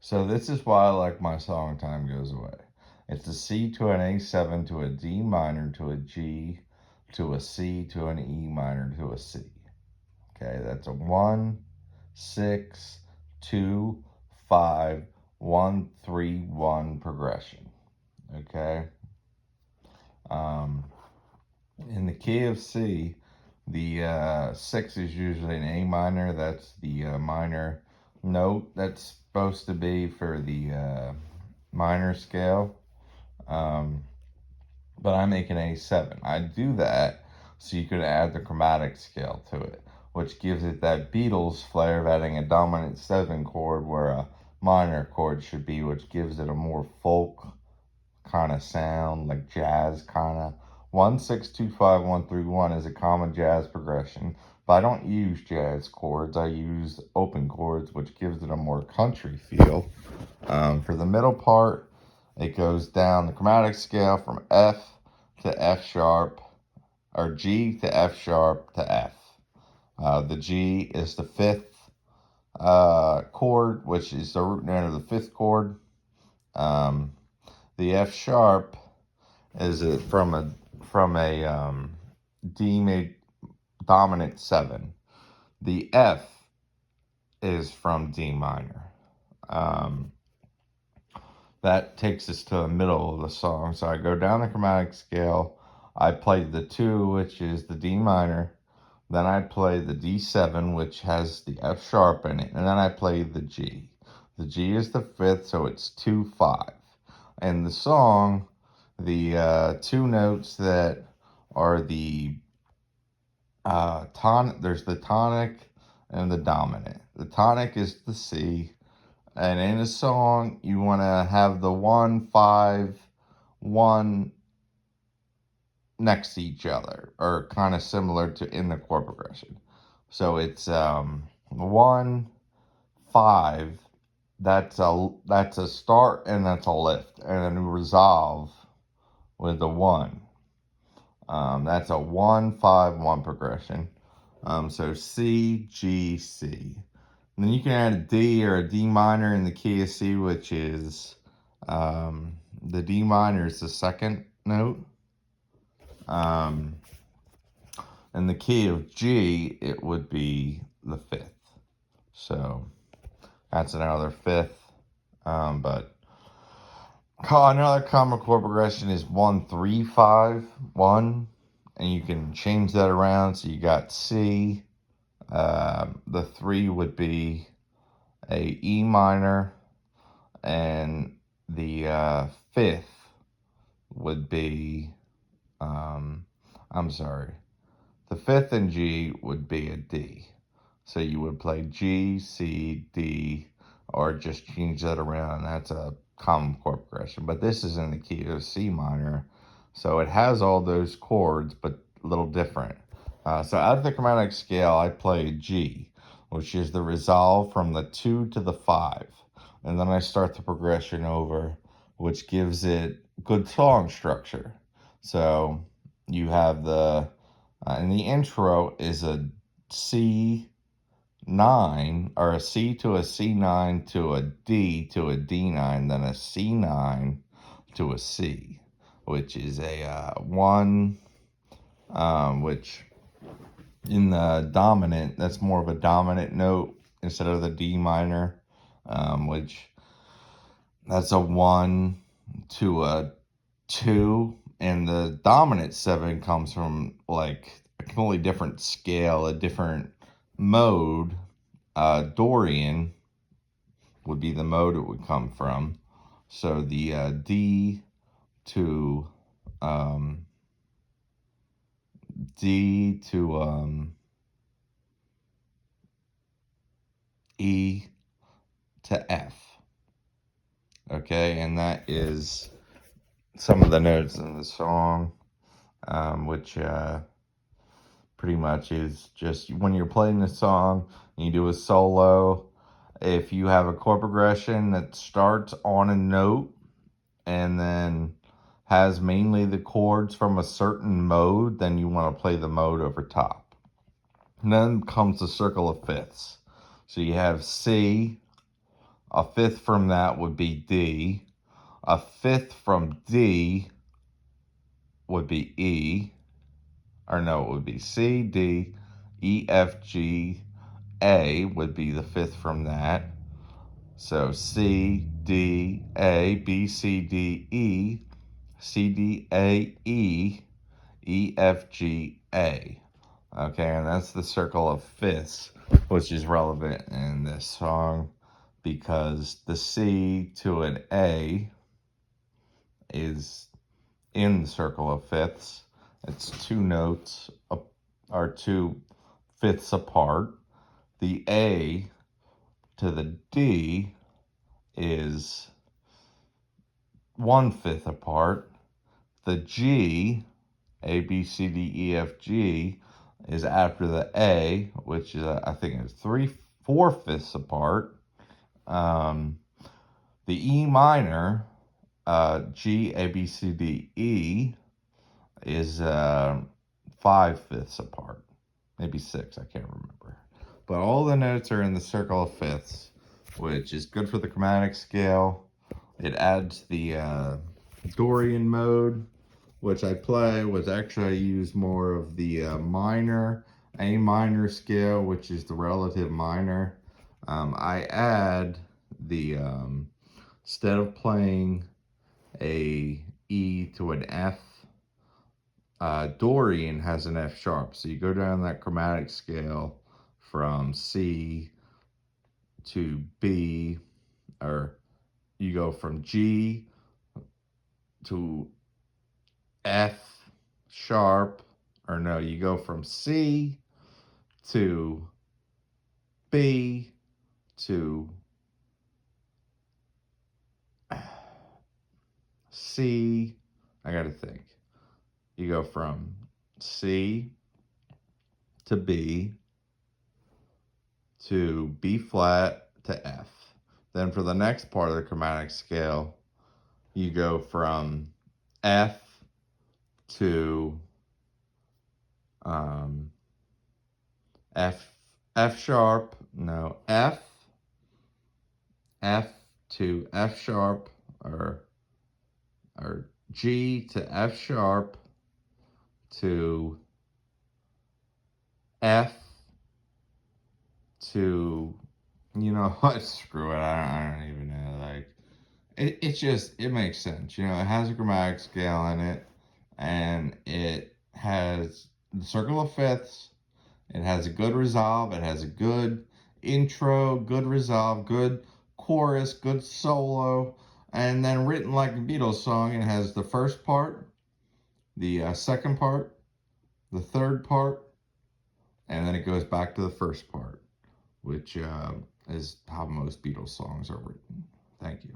So this is why I like my song Time Goes Away. It's a C to an A7 to a D minor to a G to a C to an E minor to a C. Okay, that's a 1, 6, 2, 5, 1, 3, 1 progression. Okay. Um, in the key of C, the 6 is usually an A minor. That's the minor note that's supposed to be for the minor scale. Um, but I make an A7. I do that so you could add the chromatic scale to it, which gives it that Beatles flair of adding a dominant 7 chord where a minor chord should be, which gives it a more folk kind of sound, like jazz kind of. 1 6 2 5 1 3 1 is a common jazz progression, but I don't use jazz chords. I use open chords, which gives it a more country feel. For the middle part, it goes down the chromatic scale from F to F sharp, or G to F sharp to F. The G is the fifth chord, which is the root note of the fifth chord. The F sharp is from a D dominant 7. The F is from D minor. That takes us to the middle of the song. So I go down the chromatic scale. I play the 2, which is the D minor. Then I play the D7, which has the F sharp in it. And then I play the G. The G is the fifth, so it's 2 5. And the song, the 2 notes that are the tonic, there's the tonic and the dominant. The tonic is the C. And in a song, you want to have the 1 5 1 next to each other, or kind of similar to in the chord progression. So it's 1 5. That's a start and that's a lift, and then resolve with the 1. That's a 1 5 1 progression. So C G C. And then you can add a D or a D minor in the key of C, which is the D minor is the second note. In the key of G, it would be the fifth. So that's another fifth. But another common chord progression is 1 3 5 1, and you can change that around. So you got C. The 3 would be a E minor, and the fifth would be, I'm sorry, the fifth and G would be a D. So you would play G, C, D, or just change that around. That's a common chord progression. But this is in the key of C minor. So it has all those chords, but a little different. So out of the chromatic scale, I play G, which is the resolve from the 2 to the 5. And then I start the progression over, which gives it good song structure. So you have in the intro is a C9, or a C to a C9 to a D to a D9, then a C9 to a C, which is a 1, which in the dominant, that's more of a dominant note instead of the D minor, which that's a 1 to a 2. And the dominant 7 comes from like a completely different scale, a different mode. Dorian would be the mode it would come from. So the D to E to F. Okay, and that is some of the notes in the song, which pretty much is just when you're playing the song and you do a solo. If you have a chord progression that starts on a note and then has mainly the chords from a certain mode, then you want to play the mode over top. And then comes the circle of fifths. So you have C, A fifth from that would be D. A fifth from D would be E. Or no, it would be C, D, E, F, G, A would be the fifth from that. So C, D, A, B, C, D, E, C, D, A, E, E, F, G, A. Okay, and that's the circle of fifths, which is relevant in this song because the C to an A is in the circle of fifths. It's two notes are two fifths apart. The A to the D is 1/5 apart. The G, A, B, C, D, E, F, G, is after the A, which is, I think is 3/4 apart. The E minor, G, A, B, C, D, E, is 5/5 apart. Maybe 6, I can't remember. But all the notes are in the circle of fifths, which is good for the chromatic scale. It adds the Dorian mode, which I play, which actually I use more of the A minor scale, which is the relative minor. I add the, instead of playing a E to an F, Dorian has an F sharp. So you go down that chromatic scale from C to B, or you go from G to F sharp, or no, you go from C to B to C. I gotta think. You go from C to B to B flat to F. Then for the next part of the chromatic scale, you go from F to F sharp, no, F to F sharp, or G to F sharp to F to, you know what, screw it, I don't even know, like, it makes sense, you know, it has a chromatic scale in it, and it has the circle of fifths, it has a good resolve, it has a good intro, good resolve, good chorus, good solo, and then written like a Beatles song, it has the first part, the second part, the third part, and then it goes back to the first part, which is how most Beatles songs are written. Thank you.